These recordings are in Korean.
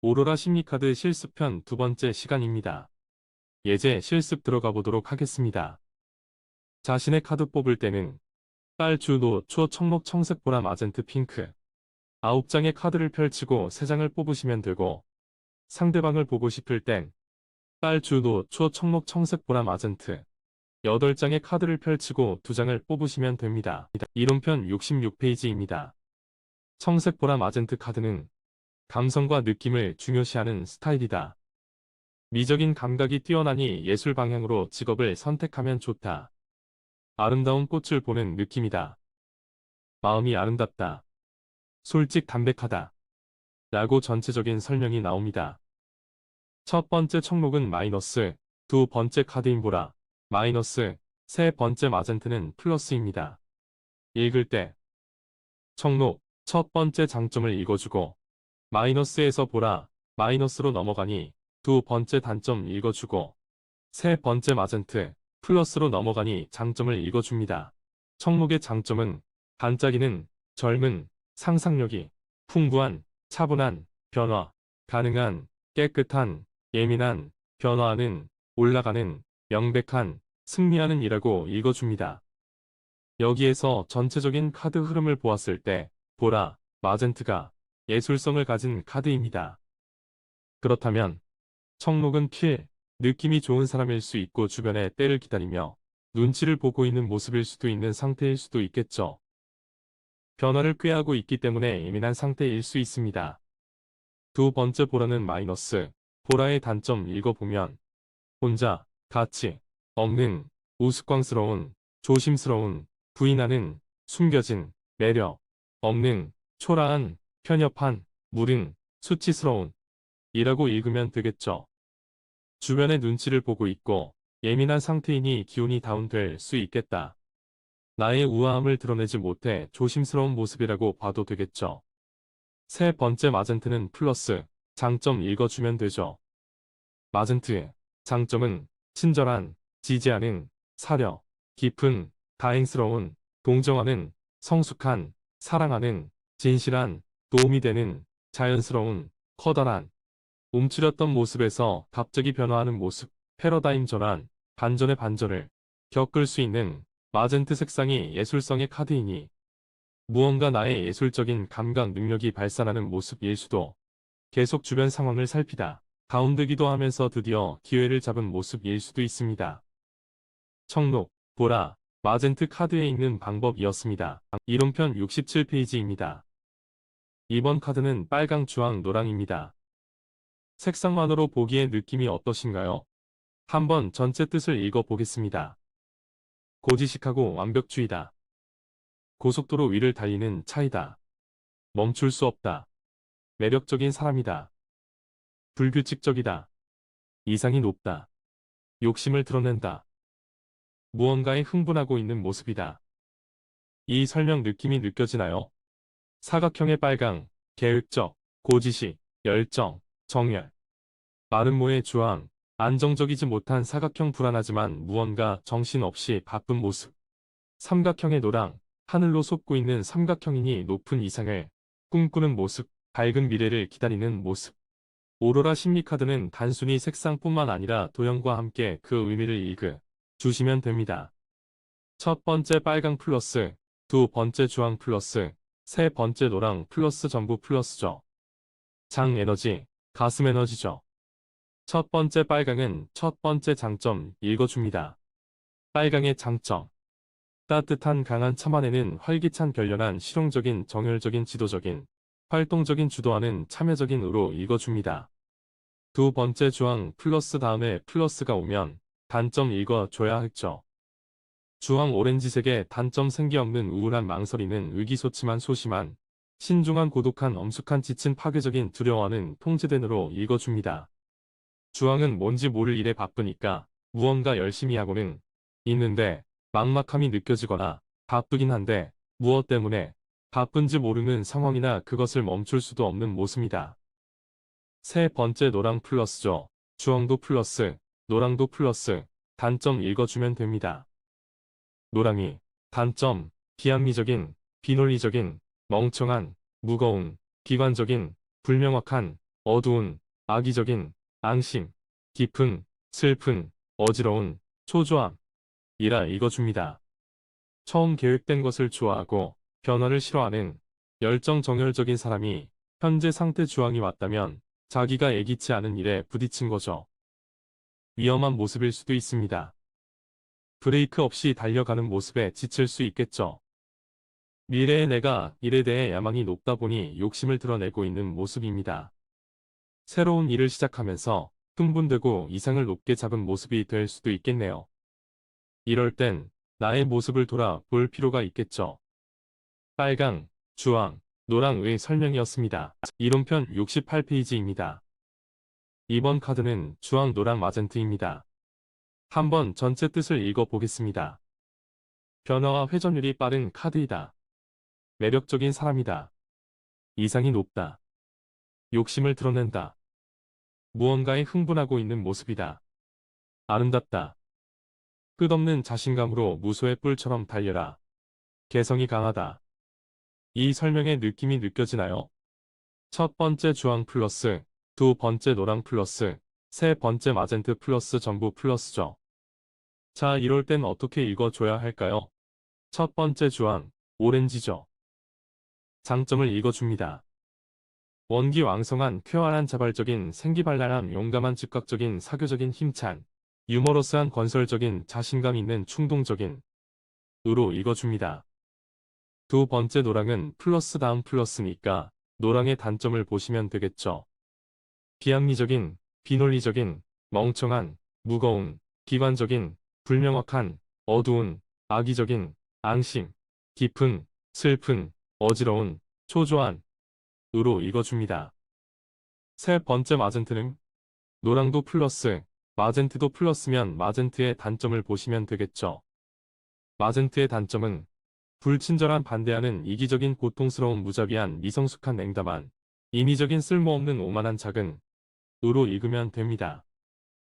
오로라 심리카드 실습편 두 번째 시간입니다. 예제 실습 들어가 보도록 하겠습니다. 자신의 카드 뽑을 때는 빨, 주, 노, 초, 청록, 청색, 보라, 마젠트, 핑크 9장의 카드를 펼치고 3장을 뽑으시면 되고 상대방을 보고 싶을 땐 빨, 주, 노, 초, 청록, 청색, 보라, 마젠트 8장의 카드를 펼치고 2장을 뽑으시면 됩니다. 이론편 66페이지입니다. 청색, 보라, 마젠트 카드는 감성과 느낌을 중요시하는 스타일이다. 미적인 감각이 뛰어나니 예술 방향으로 직업을 선택하면 좋다. 아름다운 꽃을 보는 느낌이다. 마음이 아름답다. 솔직 담백하다. 라고 전체적인 설명이 나옵니다. 첫 번째 청록은 마이너스, 두 번째 카드인 보라, 마이너스, 세 번째 마젠트는 플러스입니다. 읽을 때 청록, 첫 번째 장점을 읽어주고 마이너스에서 보라, 마이너스로 넘어가니 두 번째 단점 읽어주고 세 번째 마젠트, 플러스로 넘어가니 장점을 읽어줍니다. 청록의 장점은 반짝이는, 젊은, 상상력이, 풍부한, 차분한, 변화, 가능한, 깨끗한, 예민한, 변화하는, 올라가는, 명백한, 승리하는 이라고 읽어줍니다. 여기에서 전체적인 카드 흐름을 보았을 때 보라, 마젠트가 예술성을 가진 카드입니다. 그렇다면 청록은 필, 느낌이 좋은 사람일 수 있고 주변의 때를 기다리며 눈치를 보고 있는 모습일 수도 있는 상태일 수도 있겠죠. 변화를 꾀하고 있기 때문에 예민한 상태일 수 있습니다. 두 번째 보라는 마이너스, 보라의 단점 읽어보면 혼자, 가치, 없는, 우스꽝스러운, 조심스러운, 부인하는, 숨겨진, 매력, 없는, 초라한, 편협한, 무른, 수치스러운 이라고 읽으면 되겠죠. 주변의 눈치를 보고 있고 예민한 상태이니 기운이 다운될 수 있겠다. 나의 우아함을 드러내지 못해 조심스러운 모습이라고 봐도 되겠죠. 세 번째 마젠트는 플러스, 장점 읽어주면 되죠. 마젠트의 장점은 친절한, 지지하는, 사려, 깊은, 다행스러운, 동정하는, 성숙한, 사랑하는, 진실한, 도움이 되는, 자연스러운, 커다란, 움츠렸던 모습에서 갑자기 변화하는 모습, 패러다임 전환, 반전의 반전을 겪을 수 있는 마젠트 색상이 예술성의 카드이니 무언가 나의 예술적인 감각 능력이 발산하는 모습일 수도 계속 주변 상황을 살피다 다운되기도 하면서 드디어 기회를 잡은 모습일 수도 있습니다. 청록, 보라, 마젠트 카드에 있는 방법이었습니다. 이론편 67페이지입니다. 이번 카드는 빨강, 주황, 노랑입니다. 색상만으로 보기에 느낌이 어떠신가요? 한번 전체 뜻을 읽어보겠습니다. 고지식하고 완벽주의다. 고속도로 위를 달리는 차이다. 멈출 수 없다. 매력적인 사람이다. 불규칙적이다. 이상이 높다. 욕심을 드러낸다. 무언가에 흥분하고 있는 모습이다. 이 설명 느낌이 느껴지나요? 사각형의 빨강, 계획적, 고지식, 열정, 정열. 마른 모의 주황, 안정적이지 못한 사각형 불안하지만 무언가 정신없이 바쁜 모습. 삼각형의 노랑, 하늘로 솟고 있는 삼각형이니 높은 이상을 꿈꾸는 모습, 밝은 미래를 기다리는 모습. 오로라 심리카드는 단순히 색상뿐만 아니라 도형과 함께 그 의미를 읽어 주시면 됩니다. 첫 번째 빨강 플러스, 두 번째 주황 플러스, 세 번째 노랑 플러스 전부 플러스죠. 장 에너지, 가슴 에너지죠. 첫 번째 빨강은 첫 번째 장점 읽어줍니다. 빨강의 장점. 따뜻한 강한 참안에는 활기찬 결연한 실용적인 정열적인 지도적인 활동적인 주도하는 참여적인 으로 읽어줍니다. 두 번째 주황 플러스 다음에 플러스가 오면 단점 읽어줘야 했죠. 주황 오렌지색의 단점 생기 없는 우울한 망설이는 의기소침한 소심한 신중한 고독한 엄숙한 지친 파괴적인 두려워하는 통제된으로 읽어줍니다. 주황은 뭔지 모를 일에 바쁘니까 무언가 열심히 하고는 있는데 막막함이 느껴지거나 바쁘긴 한데 무엇 때문에 바쁜지 모르는 상황이나 그것을 멈출 수도 없는 모습이다. 세 번째 노랑 플러스죠. 주황도 플러스, 노랑도 플러스, 단점 읽어주면 됩니다. 노랑이 단점, 비합리적인, 비논리적인, 멍청한, 무거운, 비관적인, 불명확한, 어두운, 악의적인, 앙심, 깊은, 슬픈, 어지러운, 초조함 이라 읽어줍니다. 처음 계획된 것을 좋아하고 변화를 싫어하는 열정정열적인 사람이 현재 상태 주황이 왔다면 자기가 예기치 않은 일에 부딪힌 거죠. 위험한 모습일 수도 있습니다. 브레이크 없이 달려가는 모습에 지칠 수 있겠죠. 미래의 내가 일에 대해 야망이 높다 보니 욕심을 드러내고 있는 모습입니다. 새로운 일을 시작하면서 흥분되고 이상을 높게 잡은 모습이 될 수도 있겠네요. 이럴 땐 나의 모습을 돌아볼 필요가 있겠죠. 빨강, 주황, 노랑의 설명이었습니다. 이론편 68페이지입니다. 이번 카드는 주황, 노랑, 마젠트입니다. 한번 전체 뜻을 읽어보겠습니다. 변화와 회전율이 빠른 카드이다. 매력적인 사람이다. 이상이 높다. 욕심을 드러낸다. 무언가에 흥분하고 있는 모습이다. 아름답다. 끝없는 자신감으로 무소의 뿔처럼 달려라. 개성이 강하다. 이 설명의 느낌이 느껴지나요? 첫 번째 주황 플러스, 두 번째 노랑 플러스, 세 번째 마젠트 플러스 전부 플러스죠. 자, 이럴 땐 어떻게 읽어줘야 할까요? 첫 번째 주황, 오렌지죠. 장점을 읽어줍니다. 원기왕성한 쾌활한 자발적인 생기발랄한 용감한 즉각적인 사교적인 힘찬 유머러스한 건설적인 자신감 있는 충동적인 으로 읽어줍니다. 두 번째 노랑은 플러스 다음 플러스니까 노랑의 단점을 보시면 되겠죠. 비합리적인, 비논리적인, 멍청한, 무거운, 기관적인, 불명확한, 어두운, 악의적인, 앙심, 깊은, 슬픈, 어지러운, 초조한 으로 읽어줍니다. 세 번째 마젠트는 노랑도 플러스, 마젠트도 플러스면 마젠트의 단점을 보시면 되겠죠. 마젠트의 단점은 불친절한 반대하는 이기적인 고통스러운 무자비한 미성숙한 냉담한 인위적인 쓸모없는 오만한 작은 으로 읽으면 됩니다.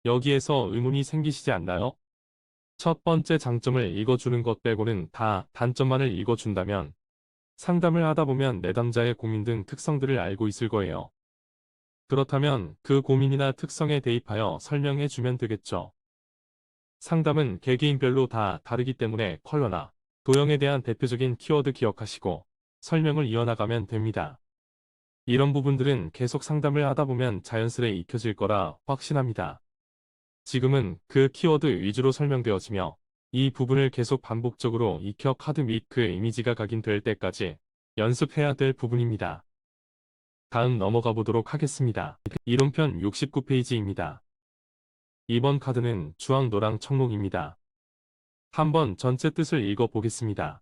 여기에서 의문이 생기시지 않나요? 첫 번째 장점을 읽어주는 것 빼고는 다 단점만을 읽어준다면 상담을 하다 보면 내담자의 고민 등 특성들을 알고 있을 거예요. 그렇다면 그 고민이나 특성에 대입하여 설명해 주면 되겠죠. 상담은 개개인별로 다 다르기 때문에 컬러나 도형에 대한 대표적인 키워드 기억하시고 설명을 이어나가면 됩니다. 이런 부분들은 계속 상담을 하다 보면 자연스레 익혀질 거라 확신합니다. 지금은 그 키워드 위주로 설명되어지며 이 부분을 계속 반복적으로 익혀 카드 및 그 이미지가 각인될 때까지 연습해야 될 부분입니다. 다음 넘어가 보도록 하겠습니다. 이론편 69페이지입니다. 이번 카드는 주황, 노랑, 청록입니다. 한번 전체 뜻을 읽어보겠습니다.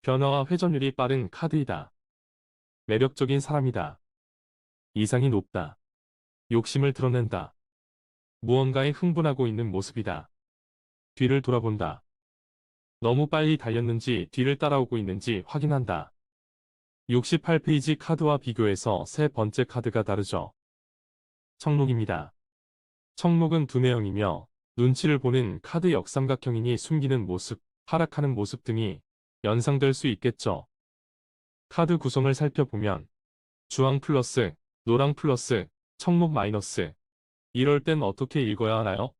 변화와 회전율이 빠른 카드이다. 매력적인 사람이다. 이상이 높다. 욕심을 드러낸다. 무언가에 흥분하고 있는 모습이다. 뒤를 돌아본다. 너무 빨리 달렸는지 뒤를 따라오고 있는지 확인한다. 68페이지 카드와 비교해서 세 번째 카드가 다르죠. 청록입니다. 청록은 두뇌형이며 눈치를 보는 카드 역삼각형이니 숨기는 모습, 하락하는 모습 등이 연상될 수 있겠죠. 카드 구성을 살펴보면 주황 플러스, 노랑 플러스, 청록 마이너스. 이럴 땐 어떻게 읽어야 하나요?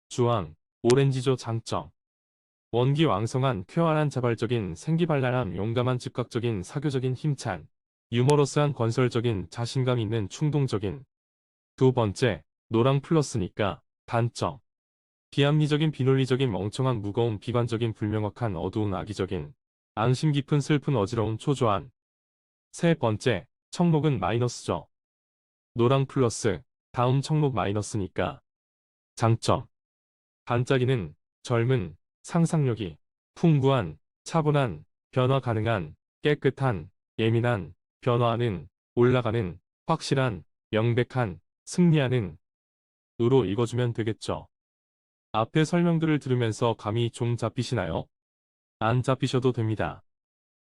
주황, 오렌지조 장점. 원기왕성한 쾌활한 자발적인 생기발랄한 용감한 즉각적인 사교적인 힘찬 유머러스한 건설적인 자신감 있는 충동적인. 두 번째, 노랑 플러스니까 단점. 비합리적인 비논리적인 멍청한 무거운 비관적인 불명확한 어두운 악의적인 앙심 깊은 슬픈 어지러운 초조한. 세 번째, 청록은 마이너스죠. 노랑 플러스, 다음 청록 마이너스니까 장점. 반짝이는 젊은 상상력이 풍부한 차분한 변화 가능한 깨끗한 예민한 변화하는 올라가는 확실한 명백한 승리하는 으로 읽어주면 되겠죠. 앞의 설명들을 들으면서 감이 좀 잡히시나요? 안 잡히셔도 됩니다.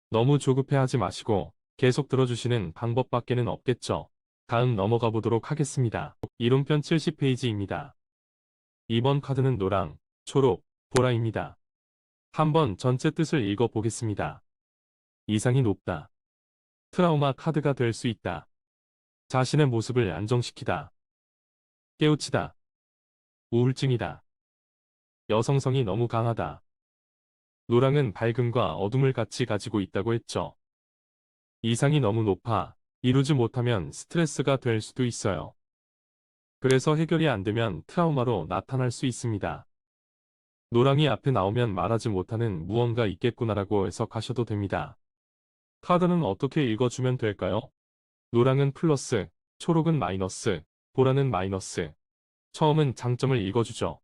너무 조급해하지 마시고 계속 들어주시는 방법밖에는 없겠죠. 다음 넘어가 보도록 하겠습니다. 이론편 70페이지입니다. 이번 카드는 노랑, 초록, 보라입니다. 한번 전체 뜻을 읽어보겠습니다. 이상이 높다. 트라우마 카드가 될 수 있다. 자신의 모습을 안정시키다. 깨우치다. 우울증이다. 여성성이 너무 강하다. 노랑은 밝음과 어둠을 같이 가지고 있다고 했죠. 이상이 너무 높아 이루지 못하면 스트레스가 될 수도 있어요. 그래서 해결이 안 되면 트라우마로 나타날 수 있습니다. 노랑이 앞에 나오면 말하지 못하는 무언가 있겠구나라고 해석하셔도 됩니다. 카드는 어떻게 읽어주면 될까요? 노랑은 플러스, 초록은 마이너스, 보라는 마이너스. 처음은 장점을 읽어주죠.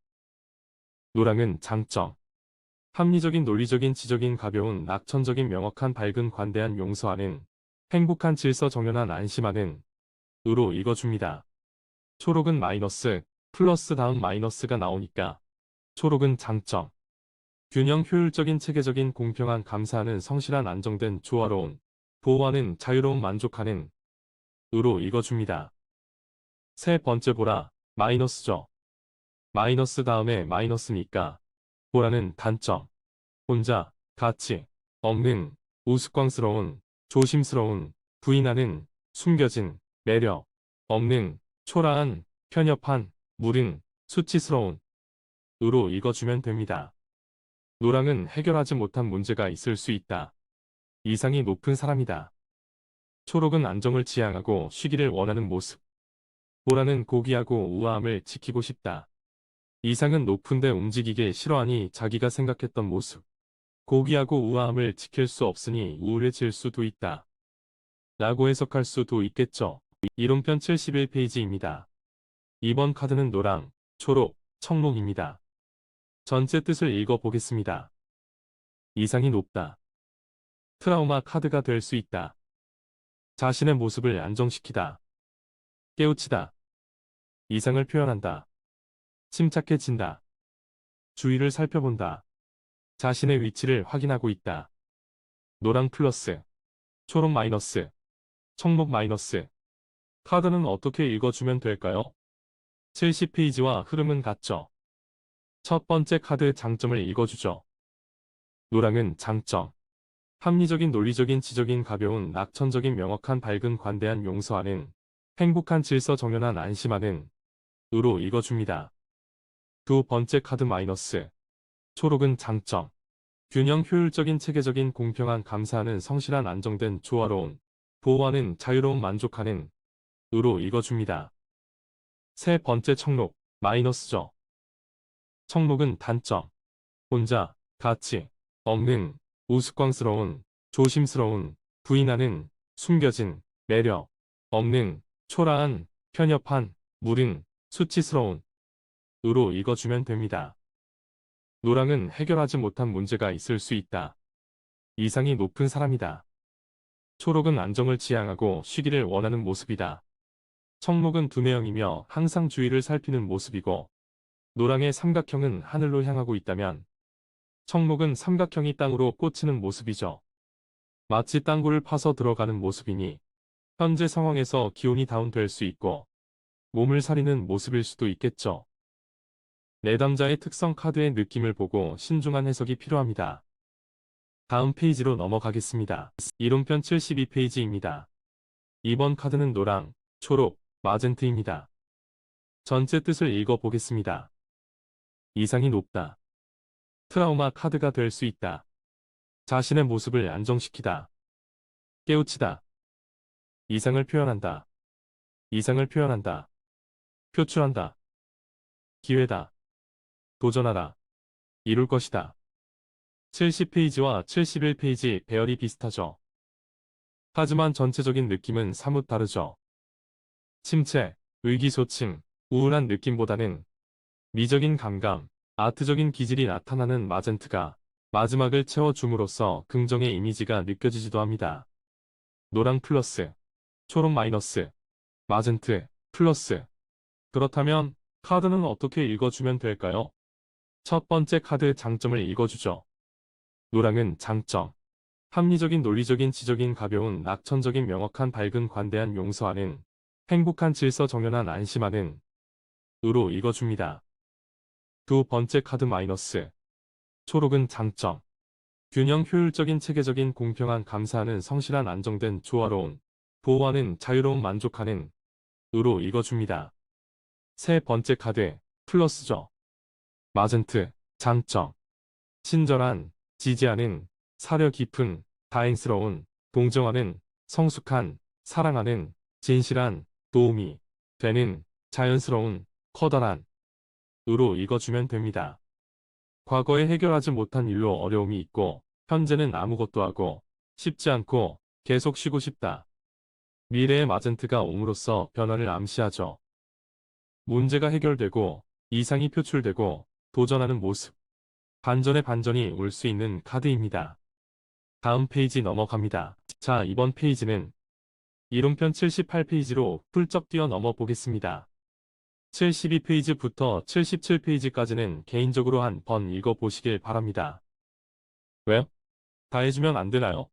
노랑은 장점. 합리적인 논리적인 지적인 가벼운 낙천적인 명확한 밝은 관대한 용서하는 행복한 질서 정연한 안심하는 으로 읽어줍니다. 초록은 마이너스, 플러스 다음 마이너스가 나오니까 초록은 장점. 균형 효율적인 체계적인 공평한 감사하는 성실한 안정된 조화로운 보호하는 자유로운 만족하는 으로 읽어줍니다. 세 번째 보라 마이너스죠. 마이너스 다음에 마이너스니까 보라는 단점. 혼자, 가치, 없는, 우스꽝스러운, 조심스러운, 부인하는, 숨겨진, 매력, 없는, 초라한, 편협한, 무른, 수치스러운 으로 읽어주면 됩니다. 노랑은 해결하지 못한 문제가 있을 수 있다. 이상이 높은 사람이다. 초록은 안정을 지향하고 쉬기를 원하는 모습. 보라는 고귀하고 우아함을 지키고 싶다. 이상은 높은데 움직이기 싫어하니 자기가 생각했던 모습. 고귀하고 우아함을 지킬 수 없으니 우울해질 수도 있다. 라고 해석할 수도 있겠죠. 이론편 71페이지입니다. 이번 카드는 노랑, 초록, 청록입니다. 전체 뜻을 읽어보겠습니다. 이상이 높다. 트라우마 카드가 될 수 있다. 자신의 모습을 안정시키다. 깨우치다. 이상을 표현한다. 침착해진다. 주위를 살펴본다. 자신의 위치를 확인하고 있다. 노랑 플러스, 초록 마이너스, 청록 마이너스. 카드는 어떻게 읽어주면 될까요? 70페이지와 흐름은 같죠. 첫 번째 카드 장점을 읽어주죠. 노랑은 장점. 합리적인 논리적인 지적인 가벼운 낙천적인 명확한 밝은 관대한 용서하는 행복한 질서 정연한 안심하는 으로 읽어줍니다. 두 번째 카드 마이너스. 초록은 장점. 균형 효율적인 체계적인 공평한 감사하는 성실한 안정된 조화로운 보호하는 자유로운 만족하는 으로 읽어줍니다. 세 번째 청록 마이너스죠. 청록은 단점. 혼자, 가치, 없는, 우스꽝스러운, 조심스러운, 부인하는, 숨겨진, 매력, 없는, 초라한, 편협한, 무른, 수치스러운 으로 읽어주면 됩니다. 노랑은 해결하지 못한 문제가 있을 수 있다. 이상이 높은 사람이다. 초록은 안정을 지향하고 쉬기를 원하는 모습이다. 청록은 두뇌형이며 항상 주위를 살피는 모습이고 노랑의 삼각형은 하늘로 향하고 있다면 청록은 삼각형이 땅으로 꽂히는 모습이죠. 마치 땅굴을 파서 들어가는 모습이니 현재 상황에서 기온이 다운될 수 있고 몸을 사리는 모습일 수도 있겠죠. 내담자의 특성 카드의 느낌을 보고 신중한 해석이 필요합니다. 다음 페이지로 넘어가겠습니다. 이론편 72페이지입니다. 이번 카드는 노랑, 초록, 마젠트입니다. 전체 뜻을 읽어보겠습니다. 이상이 높다. 트라우마 카드가 될 수 있다. 자신의 모습을 안정시키다. 깨우치다. 이상을 표현한다. 이상을 표현한다. 표출한다. 기회다. 도전하라. 이룰 것이다. 70페이지와 71페이지 배열이 비슷하죠. 하지만 전체적인 느낌은 사뭇 다르죠. 침체, 의기소침, 우울한 느낌보다는 미적인 감감, 아트적인 기질이 나타나는 마젠트가 마지막을 채워줌으로써 긍정의 이미지가 느껴지기도 합니다. 노랑 플러스, 초록 마이너스, 마젠트 플러스. 그렇다면 카드는 어떻게 읽어주면 될까요? 첫 번째 카드 장점을 읽어주죠. 노랑은 장점. 합리적인 논리적인 지적인 가벼운 낙천적인 명확한 밝은 관대한 용서하는 행복한 질서 정연한 안심하는 으로 읽어줍니다. 두 번째 카드 마이너스. 초록은 장점. 균형 효율적인 체계적인 공평한 감사하는 성실한 안정된 조화로운 보호하는 자유로운 만족하는 으로 읽어줍니다. 세 번째 카드, 플러스죠. 마젠트, 장점. 친절한, 지지하는, 사려 깊은, 다행스러운, 동정하는, 성숙한, 사랑하는, 진실한, 도움이 되는, 자연스러운, 커다란, 으로 읽어주면 됩니다. 과거에 해결하지 못한 일로 어려움이 있고, 현재는 아무것도 하고, 쉽지 않고, 계속 쉬고 싶다. 미래의 마젠트가 옴으로써 변화를 암시하죠. 문제가 해결되고, 이상이 표출되고, 도전하는 모습. 반전의 반전이 올 수 있는 카드입니다. 다음 페이지 넘어갑니다. 자, 이번 페이지는 이론편 78페이지로 훌쩍 뛰어넘어 보겠습니다. 72페이지부터 77페이지까지는 개인적으로 한 번 읽어보시길 바랍니다. 왜요? 다 해주면 안 되나요?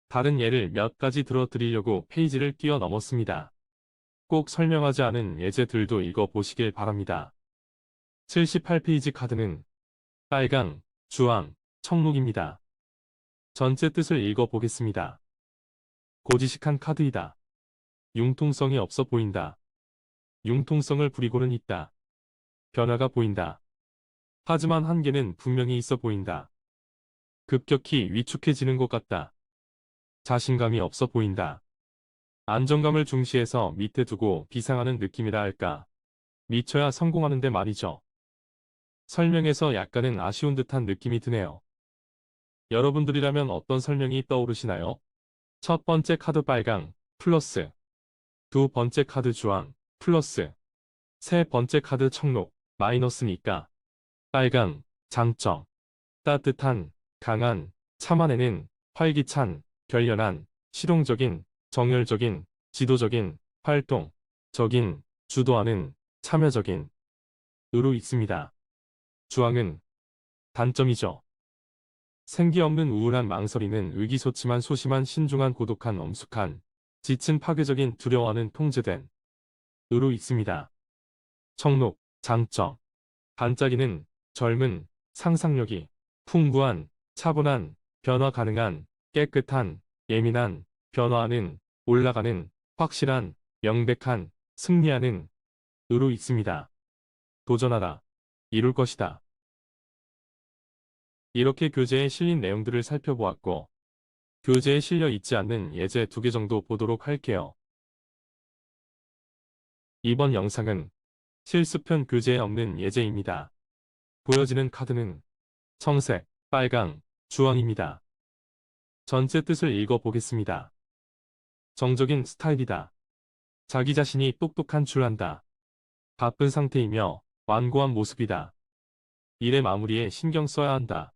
다른 예를 몇 가지 들어드리려고 페이지를 뛰어넘었습니다. 꼭 설명하지 않은 예제들도 읽어보시길 바랍니다. 78페이지 카드는 빨강, 주황, 청록입니다. 전체 뜻을 읽어보겠습니다. 고지식한 카드이다. 융통성이 없어 보인다. 융통성을 부리고는 있다. 변화가 보인다. 하지만 한계는 분명히 있어 보인다. 급격히 위축해지는 것 같다. 자신감이 없어 보인다. 안정감을 중시해서 밑에 두고 비상하는 느낌이라 할까. 미쳐야 성공하는데 말이죠. 설명에서 약간은 아쉬운 듯한 느낌이 드네요. 여러분들이라면 어떤 설명이 떠오르시나요? 첫 번째 카드 빨강, 플러스. 두 번째 카드 주황, 플러스. 세 번째 카드 청록, 마이너스니까. 빨강, 장점. 따뜻한, 강한, 참아내는, 활기찬, 결연한, 실용적인, 정열적인, 지도적인, 활동적인, 주도하는, 참여적인. 으로 있습니다. 주황은 단점이죠. 생기 없는 우울한 망설이는 의기소침한 소심한 신중한 고독한 엄숙한 지친 파괴적인 두려워하는 통제된 으로 있습니다. 청록, 장점. 반짝이는 젊은 상상력이 풍부한 차분한 변화 가능한 깨끗한 예민한 변화하는 올라가는 확실한 명백한 승리하는 으로 있습니다. 도전하라. 이룰 것이다. 이렇게 교재에 실린 내용들을 살펴보았고 교재에 실려 있지 않는 예제 2개 정도 보도록 할게요. 이번 영상은 실습편 교재에 없는 예제입니다. 보여지는 카드는 청색, 빨강, 주황입니다. 전체 뜻을 읽어보겠습니다. 정적인 스타일이다. 자기 자신이 똑똑한 줄 안다. 바쁜 상태이며 완고한 모습이다. 일의 마무리에 신경 써야 한다.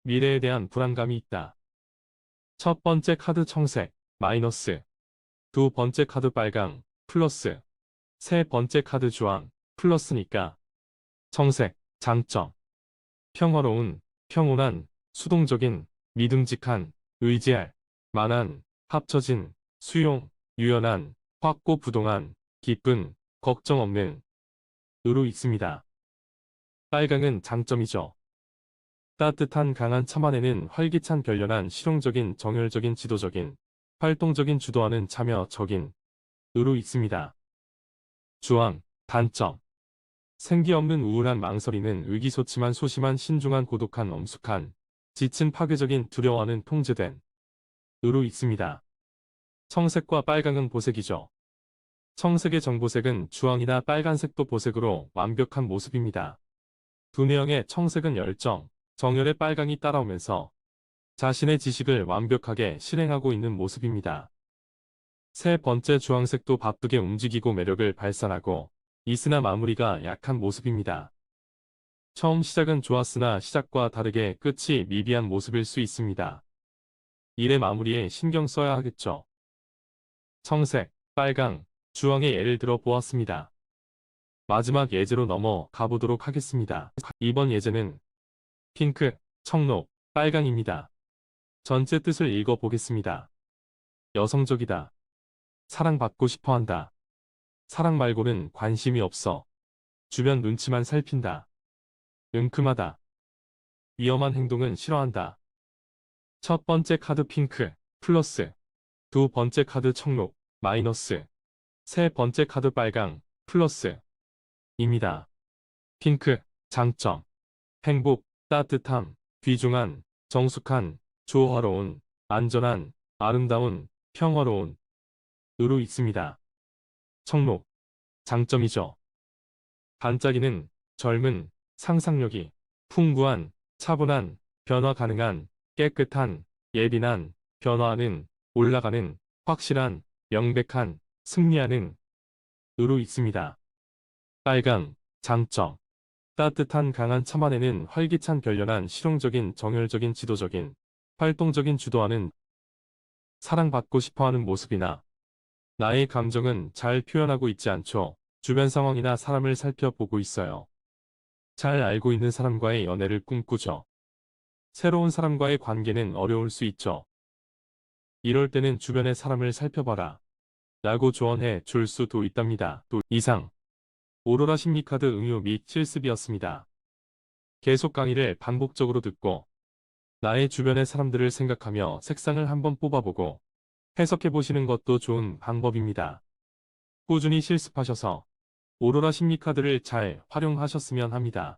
미래에 대한 불안감이 있다. 첫 번째 카드 청색, 마이너스. 두 번째 카드 빨강, 플러스. 세 번째 카드 주황, 플러스니까. 청색, 장점. 평화로운, 평온한, 수동적인, 믿음직한, 의지할, 만한, 합쳐진, 수용, 유연한, 확고부동한, 기쁜, 걱정 없는, 으로 있습니다. 빨강은 장점이죠. 따뜻한 강한 참아내는 활기찬 결연한 실용적인 정열적인 지도적인, 활동적인 주도하는 참여적인, 으로 있습니다. 주황, 단점. 생기 없는 우울한 망설이는 의기소침한 소심한 신중한 고독한 엄숙한, 지친 파괴적인 두려워하는 통제된, 으로 있습니다. 청색과 빨강은 보색이죠. 청색의 정보색은 주황이나 빨간색도 보색으로 완벽한 모습입니다. 두 내용의 청색은 열정, 정열의 빨강이 따라오면서 자신의 지식을 완벽하게 실행하고 있는 모습입니다. 세 번째 주황색도 바쁘게 움직이고 매력을 발산하고 있으나 마무리가 약한 모습입니다. 처음 시작은 좋았으나 시작과 다르게 끝이 미비한 모습일 수 있습니다. 일의 마무리에 신경 써야 하겠죠. 청색, 빨강, 주황의 예를 들어 보았습니다. 마지막 예제로 넘어가 보도록 하겠습니다. 이번 예제는 핑크, 청록, 빨강입니다. 전체 뜻을 읽어보겠습니다. 여성적이다. 사랑받고 싶어한다. 사랑 말고는 관심이 없어. 주변 눈치만 살핀다. 은큼하다. 위험한 행동은 싫어한다. 첫 번째 카드 핑크, 플러스. 두 번째 카드 청록, 마이너스. 세 번째 카드 빨강, 플러스입니다. 핑크, 장점, 행복, 따뜻함, 귀중한, 정숙한, 조화로운, 안전한, 아름다운, 평화로운, 으로 있습니다. 청록, 장점이죠. 반짝이는, 젊은, 상상력이, 풍부한, 차분한, 변화 가능한, 깨끗한, 예민한, 변화하는, 올라가는, 확실한, 명백한, 승리하는, 으로 있습니다. 빨강, 장점. 따뜻한 강한 참안에는 활기찬 결연한 실용적인 정열적인 지도적인 활동적인 주도하는 사랑받고 싶어하는 모습이나 나의 감정은 잘 표현하고 있지 않죠. 주변 상황이나 사람을 살펴보고 있어요. 잘 알고 있는 사람과의 연애를 꿈꾸죠. 새로운 사람과의 관계는 어려울 수 있죠. 이럴 때는 주변의 사람을 살펴봐라 라고 조언해 줄 수도 있답니다. 또 이상 오로라 심리카드 응유 및 실습이었습니다. 계속 강의를 반복적으로 듣고 나의 주변의 사람들을 생각하며 색상을 한번 뽑아보고 해석해보시는 것도 좋은 방법입니다. 꾸준히 실습하셔서 오로라 심리카드를 잘 활용하셨으면 합니다.